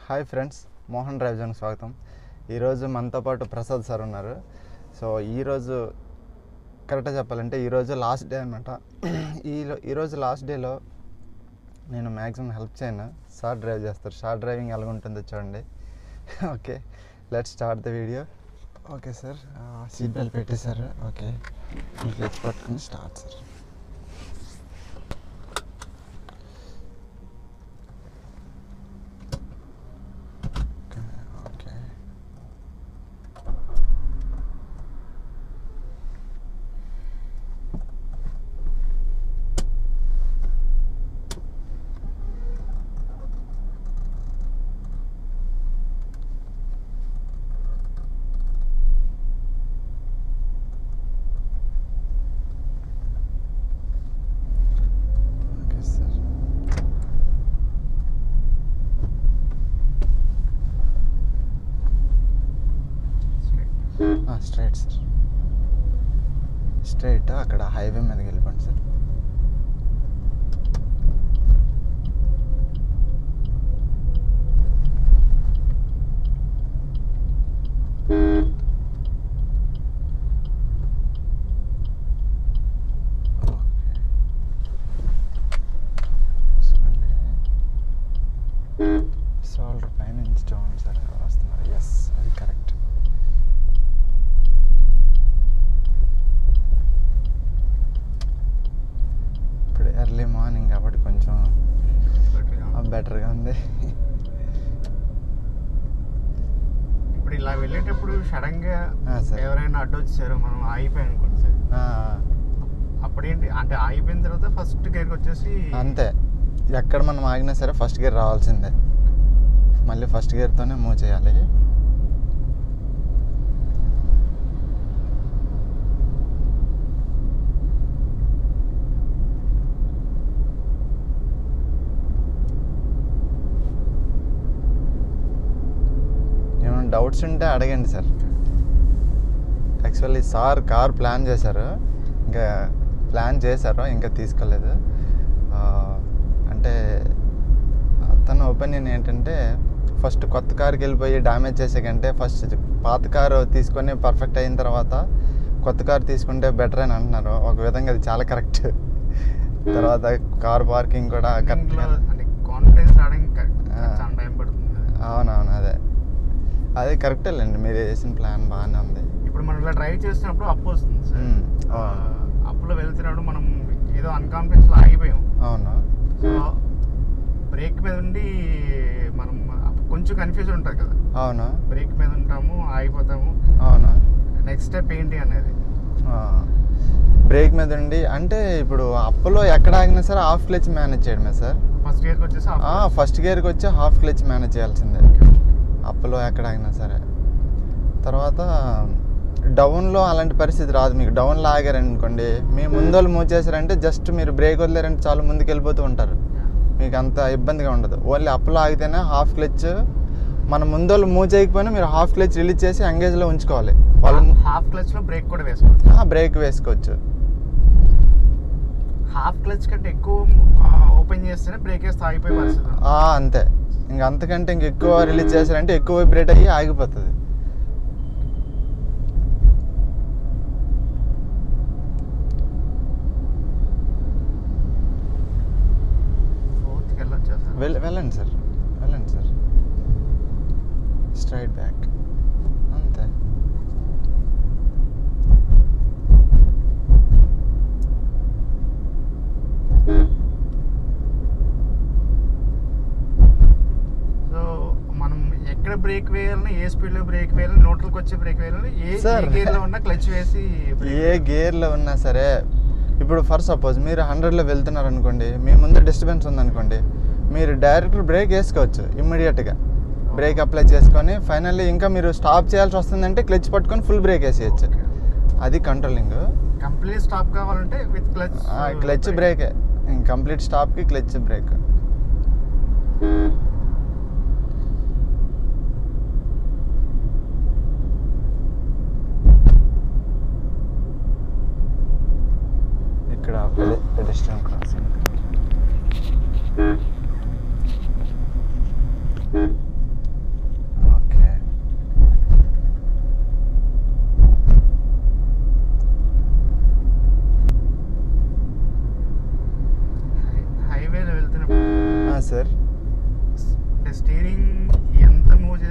Hi friends, Mohan drive జోన్కి స్వాగతం. ఈరోజు మనతో పాటు ప్రసాద్ సార్ ఉన్నారు. సో ఈరోజు కరెక్ట్గా చెప్పాలంటే ఈరోజు లాస్ట్ డే అనమాట. ఈరోజు లాస్ట్ డేలో నేను మ్యాక్సిమం హెల్ప్ చేయను. సార్ డ్రైవ్ చేస్తారు. సార్ డ్రైవింగ్ ఎలాగ ఉంటుందో చూడండి. Okay, let's start the video. Okay sir, seat belt పెట్టేశారు. ఓకే, క్లచ్ పట్టుకుని start sir. Straight sir, straight అక్కడ హైవే మీదకి వెళ్ళిపోండి సార్. షోల్డర్ పైన నుంచి చూడండి సార్, ఎవరు వస్తున్నారు. ఎస్, అది కరెక్ట్. ఎర్లీ మార్నింగ్ కాబట్టి కొంచెం బెటర్గా ఉంది. ఇప్పుడు ఇలా వెళ్ళేటప్పుడు సడన్ గా ఎవరైనా అడ్డు వచ్చారో మనం ఆగిపోయాం అనుకోండి సార్, అప్పుడేంటి అంటే ఆగిపోయిన తర్వాత ఫస్ట్ గేర్కి వచ్చేసి అంతే. ఎక్కడ మనం ఆగినా సరే ఫస్ట్ గేర్ రావాల్సిందే. మళ్ళీ ఫస్ట్ గేర్తోనే మూవ్ చేయాలి. డౌట్స్ ఉంటే అడగండి sir. Actually sir car plan చేశారు, ఇంకా తీసుకోలేదు. అంటే తన ఒపీనియన్ ఏంటంటే ఫస్ట్ కొత్త కార్కి వెళ్ళిపోయి డ్యామేజ్ చేసే కంటే ఫస్ట్ పాత కారు తీసుకొని పర్ఫెక్ట్ అయిన తర్వాత కొత్త కారు తీసుకుంటే బెటర్ అని అంటున్నారు. ఒక విధంగా అది చాలా కరెక్ట్. తర్వాత కార్ పార్కింగ్ కూడా కరెక్ట్గా, అవునవును, అదే కరెక్టే లేండి. మీరు వేసిన ప్లాన్ బాగానే ఉంది. ఇప్పుడు మనం ఇలా డ్రైవ్ చేసినప్పుడు అప్పు వస్తుంది సార్. అప్పులో వెళ్తున్నాడు, మనం ఏదో అన్కాన్ఫిడెన్స్లో ఆగిపోయాం. అవును. సో బ్రేక్ మీద ఉండి మనం కొంచెం కన్ఫ్యూజ్ ఉంటుంది కదా. అవును, బ్రేక్ మీద ఉంటాము, ఆగిపోతాము. అవును. నెక్స్ట్ స్టెప్ ఏంటి అనేది బ్రేక్ మీద ఉండి అంటే ఇప్పుడు అప్పులో ఎక్కడ ఆగినా సరే హాఫ్ క్లచ్ మేనేజ్ చేయడమే సార్. ఫస్ట్ గేర్కి వచ్చేసి ఫస్ట్ గేర్కి వచ్చి హాఫ్ క్లచ్ మేనేజ్ చేయాల్సిందే అప్పులో ఎక్కడ ఆగినా సరే. తర్వాత డౌన్లో అలాంటి పరిస్థితి రాదు. మీకు డౌన్లో ఆగారనుకోండి, మీ ముందోళ్ళు మూవ్ చేశారంటే జస్ట్ మీరు బ్రేక్ వదిలేరంటే చాలా ముందుకు వెళ్ళిపోతూ ఉంటారు. మీకు అంత ఇబ్బందిగా ఉండదు. ఓన్లీ అప్పులో ఆగితేనే హాఫ్ క్లచ్, మన ముందోళ్ళు మూవ్ చేయకపోయినా మీరు హాఫ్ క్లచ్ రిలీజ్ చేసి ఎంగేజ్లో ఉంచుకోవాలి. వాళ్ళు హాఫ్ క్లచ్లో బ్రేక్ కూడా వేసుకోవచ్చు. బ్రేక్ వేసుకోవచ్చు. హాఫ్ క్లచ్ కంటే ఎక్కువ ఓపెన్ చేస్తేనే బ్రేక్ వేస్తే ఆగిపోయి పరిస్థితి అంతే. అంతకంటే ఎక్కువ రిలీజ్ చేశారంటే ఎక్కువ వైబ్రేట్ అయ్యి ఆగిపోతుంది. వెళ్ళండి సార్, స్ట్రైట్ బ్యాక్ అంతే. ఎక్కడ బ్రేక్ వేయాలని, ఏ స్పీడ్ లో బ్రేక్ వేయాలని, న్యూట్రల్కి వచ్చే బ్రేక్ వేయాలని, ఏ గేర్ లో ఉన్నా క్లచ్ వేసి, ఏ గేర్ లో ఉన్నా సరే. ఇప్పుడు ఫర్ సపోజ్ మీరు 100లో వెళ్తున్నారు అనుకోండి, మీ ముందు డిస్టర్బెన్స్ ఉందనుకోండి, మీరు డైరెక్ట్ బ్రేక్ వేసుకోవచ్చు. ఇమ్మీడియట్గా బ్రేక్ అప్లై చేసుకొని ఫైనల్లీ ఇంకా మీరు స్టాప్ చేయాల్సి వస్తుందంటే క్లచ్ పట్టుకొని ఫుల్ బ్రేక్ వేసేయచ్చు. అది కంట్రోలింగ్. కంప్లీట్ స్టాప్ కావాలంటే విత్ క్లచ్ బ్రేకే. కంప్లీట్ స్టాప్కి క్లచ్ బ్రేక్. ఇక్కడ పెడెస్ట్రియన్ క్రాసింగ్.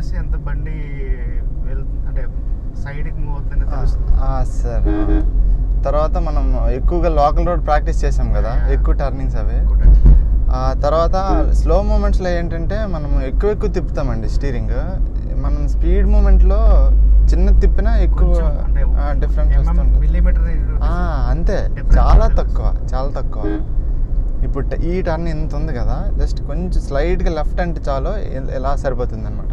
చేస్తే ఎంత బండి అంటే సైడ్కి మూవ్ అవుతుందని తెలుస్తుంది. సార్ తర్వాత మనం ఎక్కువగా లోకల్ రోడ్ ప్రాక్టీస్ చేసాం కదా, ఎక్కువ టర్నింగ్స్ అవి. తర్వాత స్లో మూమెంట్స్లో ఏంటంటే మనం ఎక్కువ తిప్పుతామండి స్టీరింగ్. మనం స్పీడ్ మూమెంట్లో చిన్న తిప్పినా ఎక్కువ డిఫరెన్స్ వస్తుంది. అంతే, చాలా తక్కువ. ఇప్పుడు ఈ టర్న్ ఇంత ఉంది కదా, జస్ట్ కొంచెం స్లైడ్గా లెఫ్ట్ అంటే చాలు ఎలా సరిపోతుంది అనమాట.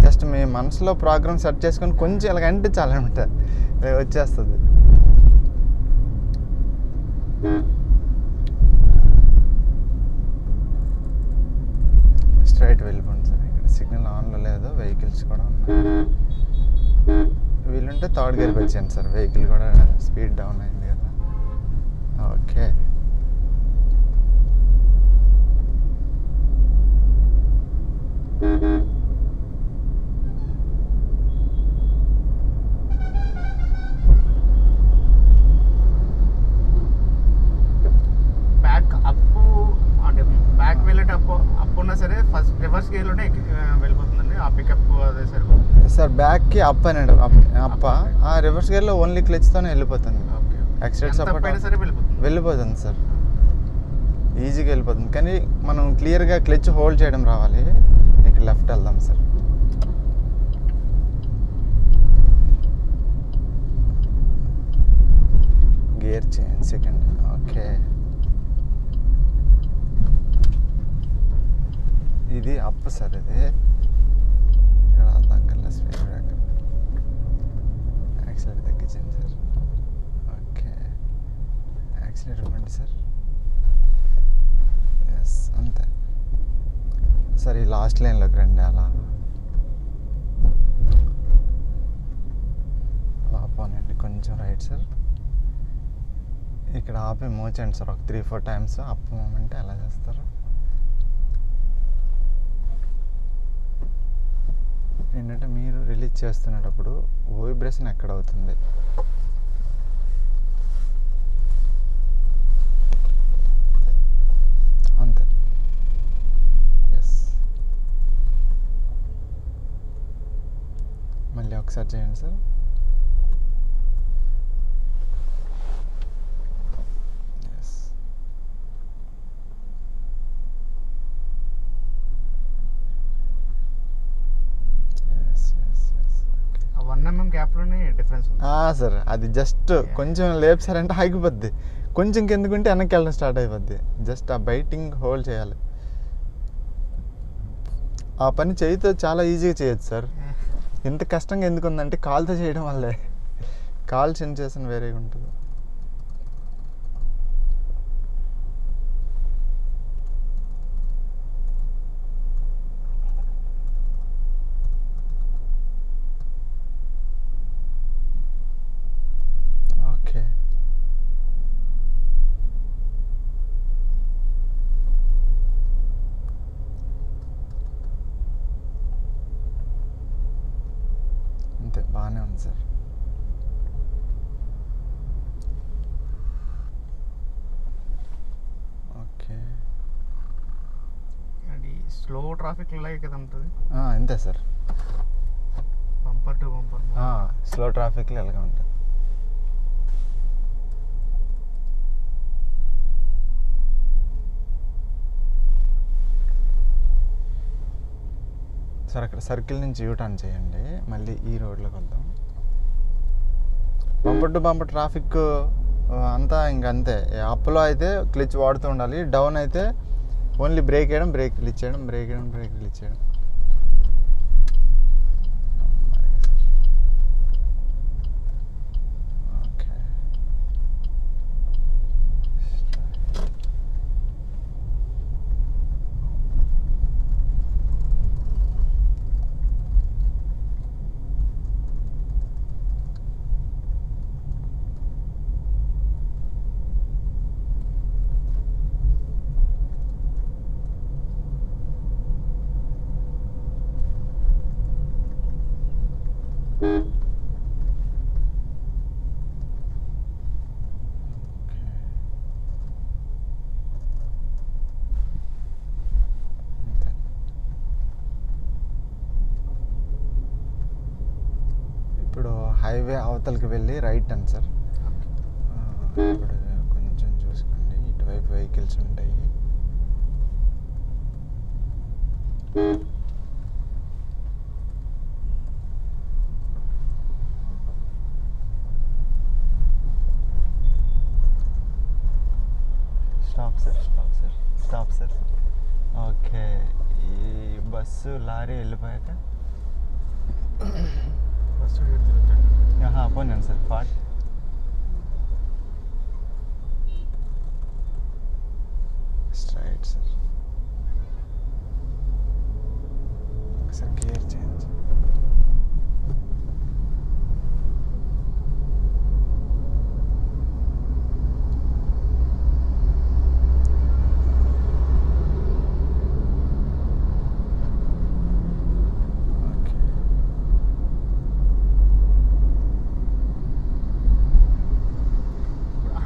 జస్ట్ మీ మనసులో ప్రోగ్రామ్ సెట్ చేసుకొని కొంచెం ఇలాగంటే చాలన్నమాట, వచ్చేస్తుంది. స్ట్రైట్ వెళ్ళిపోండి సార్. ఇక్కడ సిగ్నల్ ఆన్లో లేదు, వెహికల్స్ కూడా ఉన్నాయి. వీలుంటే థర్డ్ గేర్కి వచ్చాను సార్, వెహికల్ కూడా స్పీడ్ డౌన్ అయింది కదా. ఓకే, బ్యాక్ వెళ్ళేటప్పుడు అప్పు ఉన్నా సరే ఫస్ట్ రివర్స్ గేర్లోనే వెళ్ళిపోతుందండి ఆ పికప్. అదే సరిపోతుంది సార్. బ్యాక్కి అప్ అనండి, రివర్స్ గేర్లో ఓన్లీ క్లచ్తోనే వెళ్ళిపోతుంది. యాక్సిడెంట్ సపోర్ట్ సరే వెళ్ళిపోతుంది సార్, ఈజీగా వెళ్ళిపోతుంది. కానీ మనం క్లియర్గా క్లచ్ హోల్డ్ చేయడం రావాలి. ఇక్కడ లెఫ్ట్ వెళ్దాం sir. Gear change second. Okay, ఇది అప్ సార్. ఇది ఇక్కడ దగ్గరలో స్పీడ్ బ్రేకర్, యాక్సిలేటర్ తగ్గించండి సార్. ఓకే, యాక్సిలేటర్ ఇవ్వండి సార్. ఎస్, అంతే సార్. ఈ లాస్ట్ లైన్లోకి రండి. అలా ఆపోనండి, కొంచెం రైట్ సార్. ఇక్కడ ఆపి మూవ్ చేయండి సార్, ఒక 3-4 టైమ్స్. అప్ మూమెంట్ ఎలా చేస్తారు? ఏంటంటే మీరు రిలీజ్ చేస్తున్నప్పుడు వైబ్రేషన్ ఎక్కడ అవుతుంది. అంతే. ఎస్, మళ్ళీ ఒకసారి చేయండి సార్. సార్ అది జస్ట్ కొంచెం లేపుసారంటే ఆగిపోద్ది, కొంచెం కిందకుంటే వెనక్కి వెళ్ళడం స్టార్ట్ అయిపోద్ది. జస్ట్ ఆ బైటింగ్ హోల్డ్ చేయాలి. ఆ పని చేయితో చాలా ఈజీగా చేయొచ్చు సార్. ఇంత కష్టంగా ఎందుకు ఉందంటే కాలుతో చేయడం వల్లే. కాల్ సెన్సేషన్ వేరేగా ఉంటుంది. బాగానే ఉంది సార్. ఓకే, అది స్లో ట్రాఫిక్ కదా ఉంటుంది. అంతే sir, bumper to bumper slow ట్రాఫిక్లో ఎలాగ ఉంటుంది. సార్ అక్కడ సర్కిల్ నుంచి యూటర్న్ చేయండి, మళ్ళీ ఈ రోడ్లోకి వెళ్దాం. బంపర్ టు బంపర్ ట్రాఫిక్ అంతా ఇంకంతే. అప్లో అయితే క్లిచ్ వాడుతూ ఉండాలి, డౌన్ అయితే ఓన్లీ బ్రేక్ వేయడం, బ్రేక్ రిలీజ్ చేయడం, బ్రేక్ వేయడం, బ్రేక్ రిలీజ్ చేయడం. హైవే అవతలకి వెళ్ళి రైట్ అని సార్. ఇప్పుడు కొంచెం చూసుకోండి, ఇటువైపు వెహికల్స్ ఉంటాయి. Stop sir, stop sir, stop sir. Okay, ఈ బస్సు లారీ వెళ్ళిపోయాక బస్సు పోయాను సార్. ఫాట్ స్ట్రైట్ సార్. ఒకసారి గేర్ చేంజ్.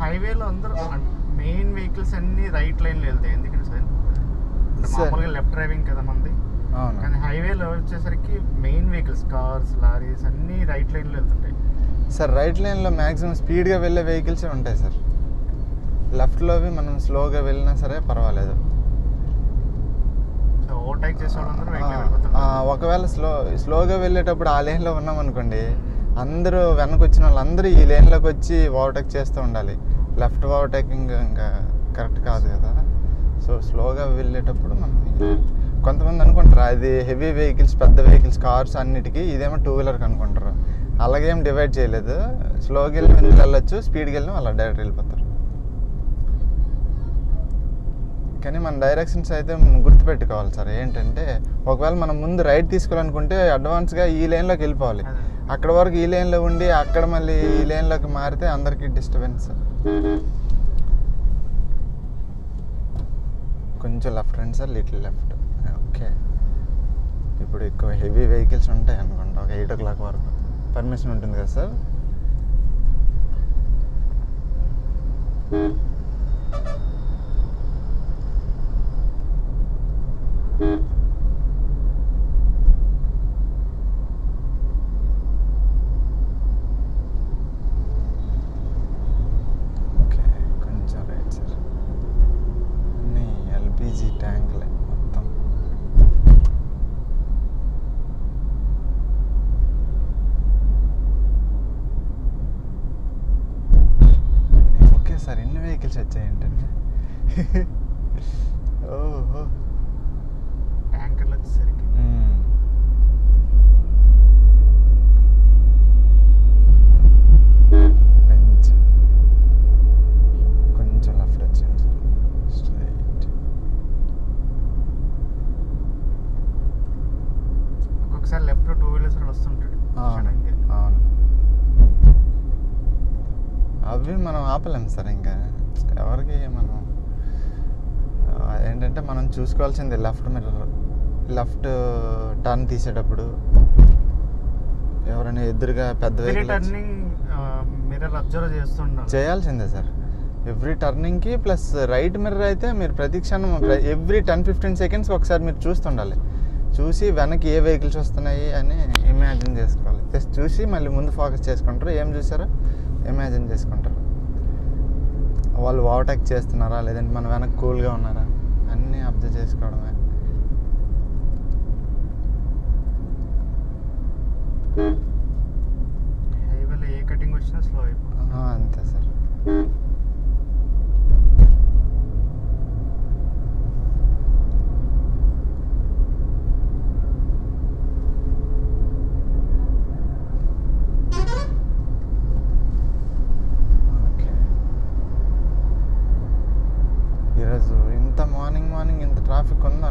హైవేలో అందరూ మెయిన్ వెహికల్స్ అన్ని రైట్ లైన్లో వెళ్తాయి. ఎందుకంటే సార్ మామూలుగా లెఫ్ట్ డ్రైవింగ్ కదా మంది, కానీ హైవేలో వచ్చేసరికి మెయిన్ వెహికల్స్ కార్స్ లారీస్ అన్నీ రైట్ లైన్లో వెళ్తుంటాయి సార్. రైట్ లైన్లో మ్యాక్సిమం స్పీడ్గా వెళ్ళే వెహికల్సే ఉంటాయి సార్. లెఫ్ట్లోవి మనం స్లోగా వెళ్ళినా సరే పర్వాలేదు. సో ఓవర్టేక్ చేసే వాళ్ళందరూ రైట్ లైన్ వెళ్ళిపోతారు. ఒకవేళ స్లోగా వెళ్ళేటప్పుడు ఆ లేన్లో ఉన్నాం అనుకోండి, అందరూ వెనక్కి వచ్చిన వాళ్ళందరూ ఈ లేన్లోకి వచ్చి ఓవర్టేక్ చేస్తూ ఉండాలి. లెఫ్ట్ ఓవర్టేకింగ్ ఇంకా కరెక్ట్ కాదు కదా. సో స్లోగా వెళ్ళేటప్పుడు మనం కొంతమంది అనుకుంటారు అది హెవీ వెహికల్స్, పెద్ద వెహికల్స్, కార్స్ అన్నిటికీ, ఇదేమో 2 వీలర్కి అనుకుంటారు. అలాగేం డివైడ్ చేయలేదు. స్లోగా వెళ్ళి వెళ్ళొచ్చు, స్పీడ్కి వెళ్ళి అలా డైరెక్ట్ వెళ్ళిపోతారు. కానీ మన డైరెక్షన్స్ అయితే గుర్తుపెట్టుకోవాలి సార్. ఏంటంటే ఒకవేళ మనం ముందు రైట్ తీసుకోవాలనుకుంటే అడ్వాన్స్గా ఈ లైన్లోకి వెళ్ళిపోవాలి. అక్కడ వరకు ఈ లైన్లో ఉండి అక్కడ మళ్ళీ ఈ లైన్లోకి మారితే అందరికీ డిస్టర్బెన్స్. కొంచెం లెఫ్ట్ రండి సార్, లిటిల్ లెఫ్ట్. ఓకే, ఇప్పుడు ఎక్కువ హెవీ వెహికల్స్ ఉంటాయి అనుకుంటా. ఒక 8 o'clock వరకు పర్మిషన్ ఉంటుంది కదా సార్. ఓకే, కొంచెం రైట్ సార్. అన్నీ ఎల్పిజి ట్యాంక్లే మొత్తం. ఓకే సార్, ఎన్ని వెహికల్స్ వచ్చాయంటండి. ఓహో, ట్యాంకర్లు వచ్చేసరికి బెంచ్. కొంచెం లెఫ్ట్ వచ్చింది సార్, స్ట్రైట్. ఒక్కొక్కసారి లెఫ్ట్లో 2 వీలర్స్ వస్తుంటాడు. అవును, అవి మనం ఆపలేం సార్. ఇంకా ఎవరికి మనం ఏంటంటే మనం చూసుకోవాల్సింది లెఫ్ట్ మిర్రర్. లెఫ్ట్ టర్న్ తీసేటప్పుడు ఎవరైనా ఎదురుగా పెద్ద మిర్రర్ అబ్జర్వ్ చేయాల్సిందే సార్. ఎవ్రీ టర్నింగ్కి ప్లస్ రైట్ మిర్రర్ అయితే మీరు ప్రతి క్షణం ఎవ్రీ 10-15 seconds ఒకసారి మీరు చూస్తుండాలి. చూసి వెనక్కి ఏ వెహికల్స్ వస్తున్నాయి అని ఇమాజిన్ చేసుకోవాలి. జస్ట్ చూసి మళ్ళీ ముందు ఫోకస్ చేసుకుంటారు. ఏం చూసారో ఇమాజిన్ చేసుకుంటారు. వాళ్ళు ఓవర్టేక్ చేస్తున్నారా లేదంటే మన వెనక్కి కూల్గా ఉన్నారా అన్నీ అబ్జర్వ్ చేసుకోవడమే. హైవేలో ఏ కటింగ్ వచ్చినా స్లో అయిపోతుంది. అంతే సార్. ఈరోజు ఇంత మార్నింగ్ ఇంత ట్రాఫిక్ ఉంది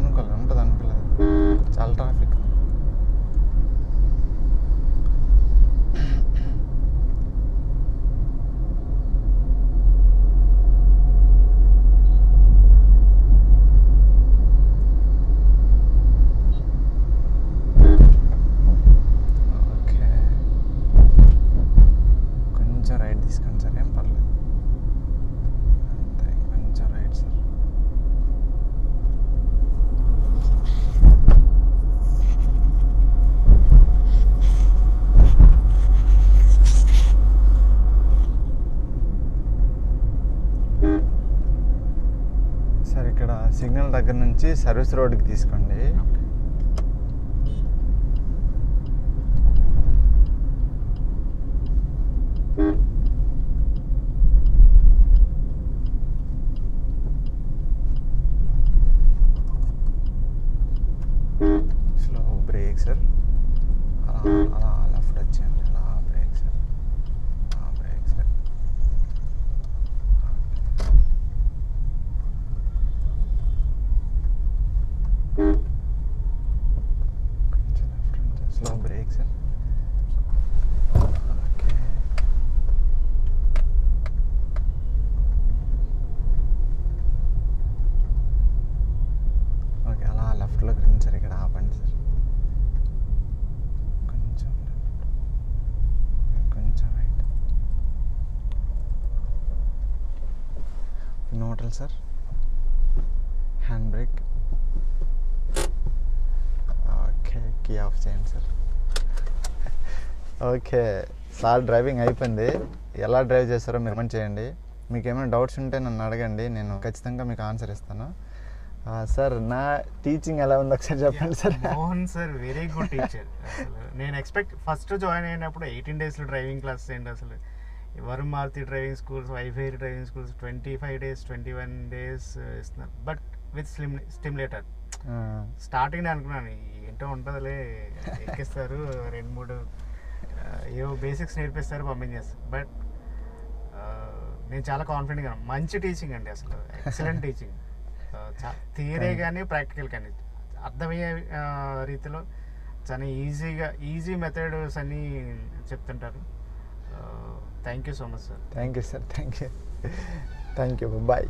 దగ్గర నుంచి సర్వీస్ రోడ్కి తీసుకోండి. Slow break sir. అలా అలా లెఫ్ట్ వచ్చేయండి. అలా బ్రేక్ సార్. Break sir. కొంచెం లెఫ్ట్ ఉంటుంది. Slow break sir. Okay. Okay అలా లెఫ్ట్లోకి రండి సార్. ఇక్కడ ఆపండి సార్. కొంచెం లెఫ్ట్, కొంచెం right. Neutral sir. Hand brake. Okay key off చేయండి సార్. ఓకే సార్ డ్రైవింగ్ అయిపోయింది. ఎలా డ్రైవ్ చేస్తారో మీరు కమెంట్ చేయండి. మీకు ఏమైనా డౌట్స్ ఉంటే నన్ను అడగండి, నేను ఖచ్చితంగా మీకు ఆన్సర్ ఇస్తాను. సార్ నా టీచింగ్ ఎలా ఉంది ఒకసారి చెప్పండి sir. Mohan sir very good teacher. అసలు నేను ఎక్స్పెక్ట్ ఫస్ట్ జాయిన్ అయినప్పుడు 18 daysలో డ్రైవింగ్ క్లాస్ ఏంటి అసలు. Varun Maruti driving schools, WiFi driving schools 25 days 21 days ఇస్తున్నారు. But with stimulator. స్టార్టింగ్ అనుకున్నాను ఏంటో ఉంటుందిలే, ఎక్కిస్తారు 2-3 ఏవో బేసిక్స్ నేర్పిస్తారు, పంపించేస్తారు. బట్ నేను చాలా కాన్ఫిడెంట్గా మంచి టీచింగ్ అండి అసలు. Excellent teaching. థియరీ కానీ ప్రాక్టికల్ కానీ అర్థమయ్యే రీతిలో చాలా ఈజీ మెథడ్స్ అన్నీ చెప్తుంటారు. Thank you so much sir. Thank you sir. Thank you. Bye.